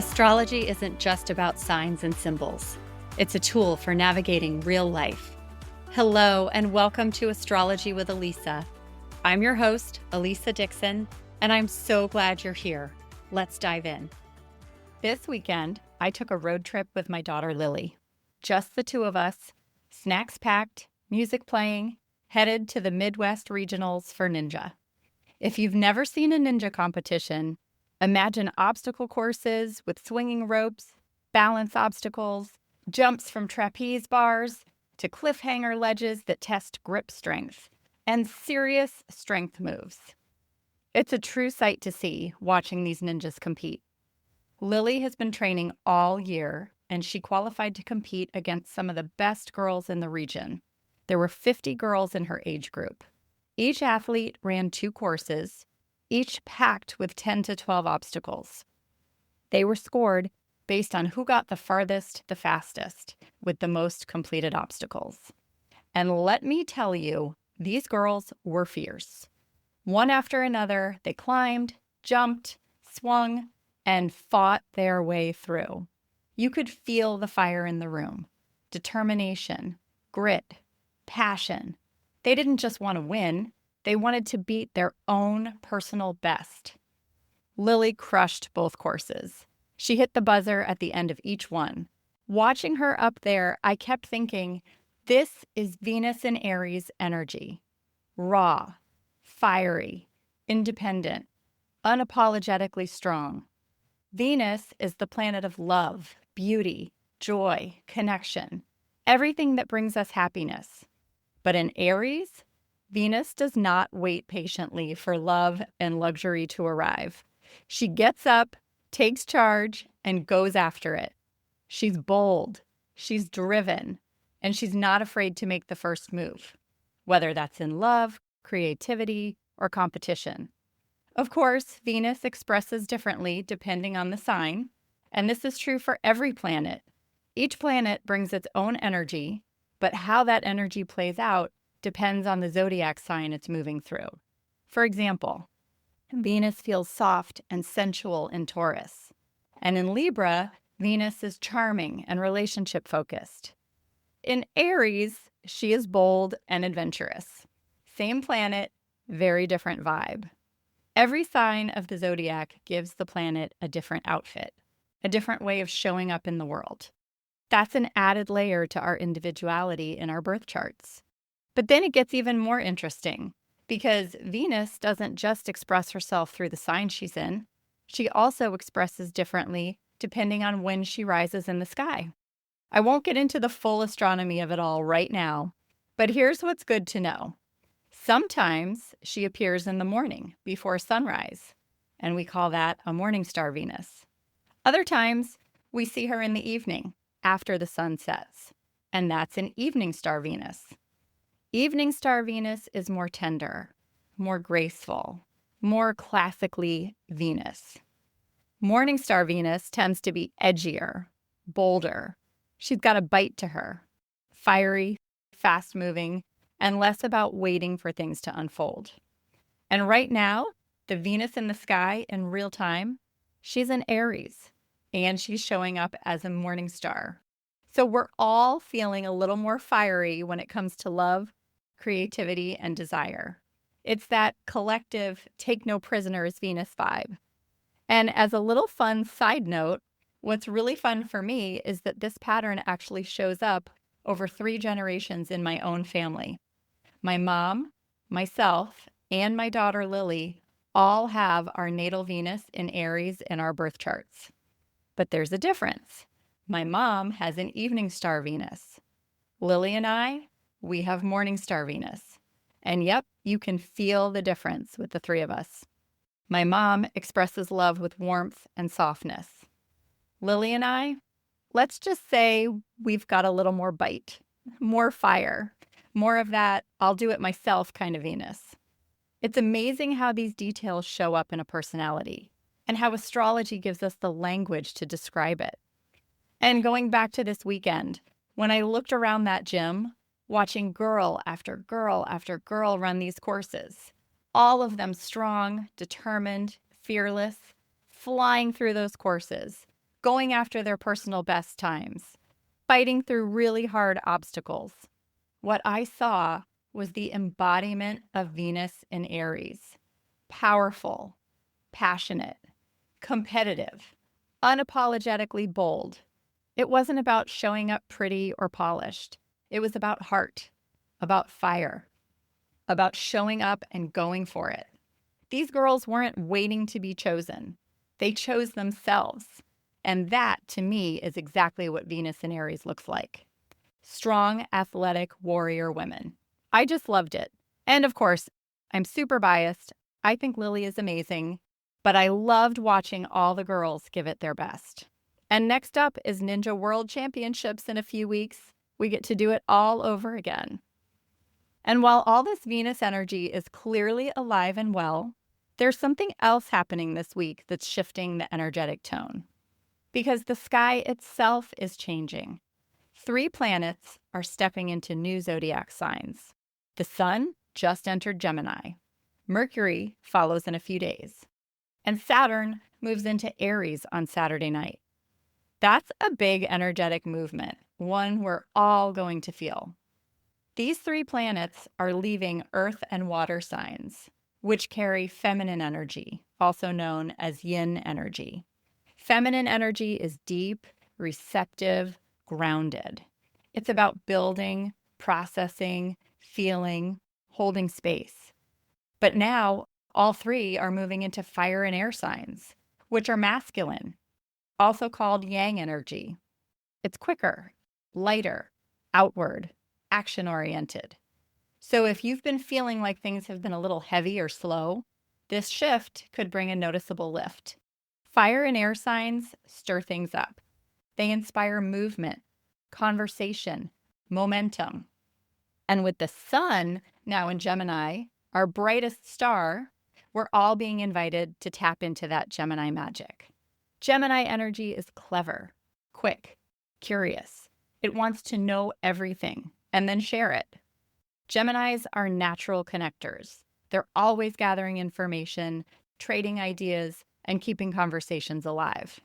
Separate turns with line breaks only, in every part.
Astrology isn't just about signs and symbols. It's a tool for navigating real life. Hello, and welcome to Astrology with Alisa. I'm your host, Alisa Dixon, and I'm so glad you're here. Let's dive in. This weekend, I took a road trip with my daughter Lily. Just the two of us, snacks packed, music playing, headed to the Midwest Regionals for Ninja. If you've never seen a ninja competition, imagine obstacle courses with swinging ropes, balance obstacles, jumps from trapeze bars to cliffhanger ledges that test grip strength, and serious strength moves. It's a true sight to see watching these ninjas compete. Lily has been training all year, and she qualified to compete against some of the best girls in the region. There were 50 girls in her age group. Each athlete ran 2 courses, each packed with 10 to 12 obstacles. They were scored based on who got the farthest the fastest with the most completed obstacles. And let me tell you, these girls were fierce. One after another, they climbed, jumped, swung, and fought their way through. You could feel the fire in the room. Determination, grit, passion. They didn't just want to win. They wanted to beat their own personal best. Lily crushed both courses. She hit the buzzer at the end of each one. Watching her up there, I kept thinking, this is Venus-in-Aries energy. Raw, fiery, independent, unapologetically strong. Venus is the planet of love, beauty, joy, connection, everything that brings us happiness. But in Aries, Venus does not wait patiently for love and luxury to arrive. She gets up, takes charge, and goes after it. She's bold, she's driven, and she's not afraid to make the first move, whether that's in love, creativity, or competition. Of course, Venus expresses differently depending on the sign, and this is true for every planet. Each planet brings its own energy, but how that energy plays out depends on the zodiac sign it's moving through. For example, Venus feels soft and sensual in Taurus. And in Libra, Venus is charming and relationship-focused. In Aries, she is bold and adventurous. Same planet, very different vibe. Every sign of the zodiac gives the planet a different outfit, a different way of showing up in the world. That's an added layer to our individuality in our birth charts. But then it gets even more interesting because Venus doesn't just express herself through the sign she's in. She also expresses differently depending on when she rises in the sky. I won't get into the full astronomy of it all right now, but here's what's good to know. Sometimes she appears in the morning before sunrise, and we call that a morning star Venus. Other times, we see her in the evening after the sun sets, and that's an evening star Venus. Evening star Venus is more tender, more graceful, more classically Venus. Morning star Venus tends to be edgier, bolder. She's got a bite to her, fiery, fast-moving, and less about waiting for things to unfold. And right now, the Venus in the sky in real time, she's in Aries, and she's showing up as a morning star. So we're all feeling a little more fiery when it comes to love, creativity, and desire. It's that collective take no prisoners Venus vibe. And as a little fun side note, what's really fun for me is that this pattern actually shows up over 3 generations in my own family. My mom, myself, and my daughter Lily all have our natal Venus in Aries in our birth charts. But there's a difference. My mom has an evening star Venus. Lily and I, we have morning star Venus. And yep, you can feel the difference with the 3 of us. My mom expresses love with warmth and softness. Lily and I, let's just say we've got a little more bite, more fire, more of that I'll do it myself kind of Venus. It's amazing how these details show up in a personality and how astrology gives us the language to describe it. And going back to this weekend, when I looked around that gym, watching girl after girl after girl run these courses, all of them strong, determined, fearless, flying through those courses, going after their personal best times, fighting through really hard obstacles. What I saw was the embodiment of Venus in Aries. Powerful, passionate, competitive, unapologetically bold. It wasn't about showing up pretty or polished. It was about heart, about fire, about showing up and going for it. These girls weren't waiting to be chosen. They chose themselves. And that, to me, is exactly what Venus in Aries looks like. Strong, athletic, warrior women. I just loved it. And of course, I'm super biased. I think Lily is amazing, but I loved watching all the girls give it their best. And next up is Ninja World Championships in a few weeks. We get to do it all over again. And while all this Venus energy is clearly alive and well, there's something else happening this week that's shifting the energetic tone. Because the sky itself is changing. 3 planets are stepping into new zodiac signs. The Sun just entered Gemini. Mercury follows in a few days. And Saturn moves into Aries on Saturday night. That's a big energetic movement, one we're all going to feel. These 3 planets are leaving Earth and water signs, which carry feminine energy, also known as yin energy. Feminine energy is deep, receptive, grounded. It's about building, processing, feeling, holding space. But now, all 3 are moving into fire and air signs, which are masculine, also called yang energy. It's quicker, lighter, outward, action-oriented. So if you've been feeling like things have been a little heavy or slow, this shift could bring a noticeable lift. Fire and air signs stir things up. They inspire movement, conversation, momentum. And with the Sun now in Gemini, our brightest star, we're all being invited to tap into that Gemini magic. Gemini energy is clever, quick, curious. It wants to know everything and then share it. Geminis are natural connectors. They're always gathering information, trading ideas, and keeping conversations alive.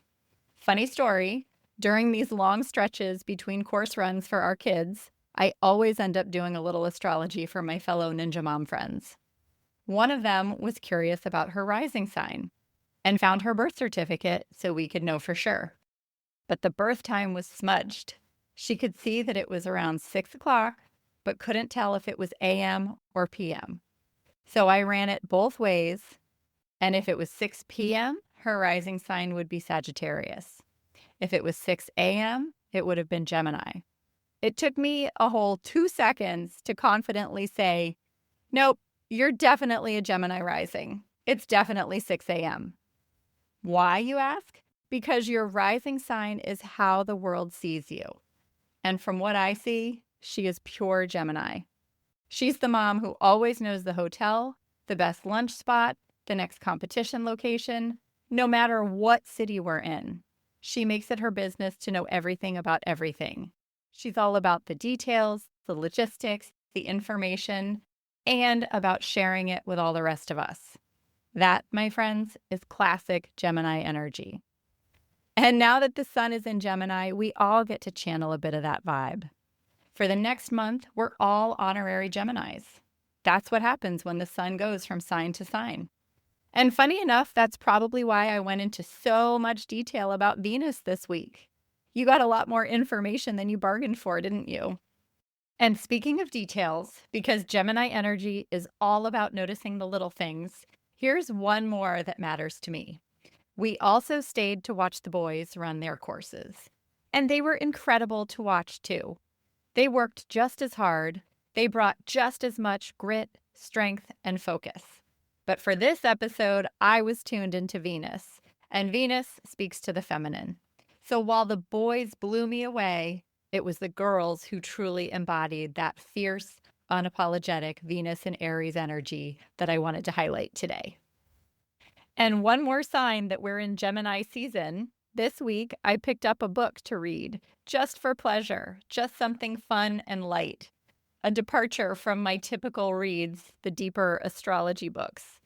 Funny story, during these long stretches between course runs for our kids, I always end up doing a little astrology for my fellow Ninja Mom friends. One of them was curious about her rising sign and found her birth certificate so we could know for sure. But the birth time was smudged. She could see that it was around 6 o'clock, but couldn't tell if it was a.m. or p.m. So I ran it both ways, and if it was 6 p.m., her rising sign would be Sagittarius. If it was 6 a.m., it would have been Gemini. It took me a whole 2 seconds to confidently say, nope, you're definitely a Gemini rising. It's definitely 6 a.m. Why, you ask? Because your rising sign is how the world sees you. And from what I see, she is pure Gemini. She's the mom who always knows the hotel, the best lunch spot, the next competition location, no matter what city we're in. She makes it her business to know everything about everything. She's all about the details, the logistics, the information, and about sharing it with all the rest of us. That, my friends, is classic Gemini energy. And now that the Sun is in Gemini, we all get to channel a bit of that vibe. For the next month, we're all honorary Geminis. That's what happens when the Sun goes from sign to sign. And funny enough, that's probably why I went into so much detail about Venus this week. You got a lot more information than you bargained for, didn't you? And speaking of details, because Gemini energy is all about noticing the little things, here's one more that matters to me. We also stayed to watch the boys run their courses. And they were incredible to watch too. They worked just as hard. They brought just as much grit, strength, and focus. But for this episode, I was tuned into Venus, and Venus speaks to the feminine. So while the boys blew me away, it was the girls who truly embodied that fierce, unapologetic Venus and Aries energy that I wanted to highlight today. And one more sign that we're in Gemini season. This week, I picked up a book to read, just for pleasure, just something fun and light. A departure from my typical reads, the deeper astrology books.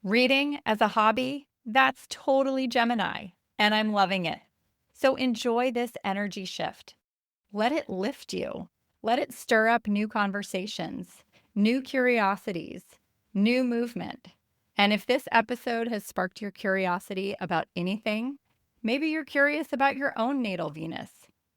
Reading as a hobby, that's totally Gemini, and I'm loving it. So enjoy this energy shift. Let it lift you. Let it stir up new conversations, new curiosities, new movement. And if this episode has sparked your curiosity about anything, maybe you're curious about your own natal Venus,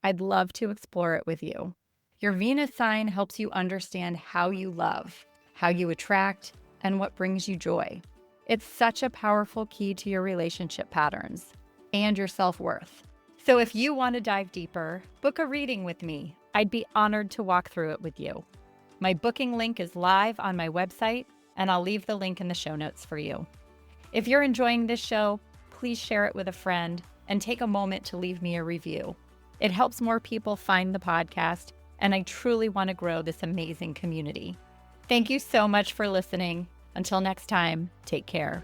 I'd love to explore it with you. Your Venus sign helps you understand how you love, how you attract, and what brings you joy. It's such a powerful key to your relationship patterns and your self-worth. So if you want to dive deeper, book a reading with me. I'd be honored to walk through it with you. My booking link is live on my website, and I'll leave the link in the show notes for you. If you're enjoying this show, please share it with a friend and take a moment to leave me a review. It helps more people find the podcast, and I truly want to grow this amazing community. Thank you so much for listening. Until next time, take care.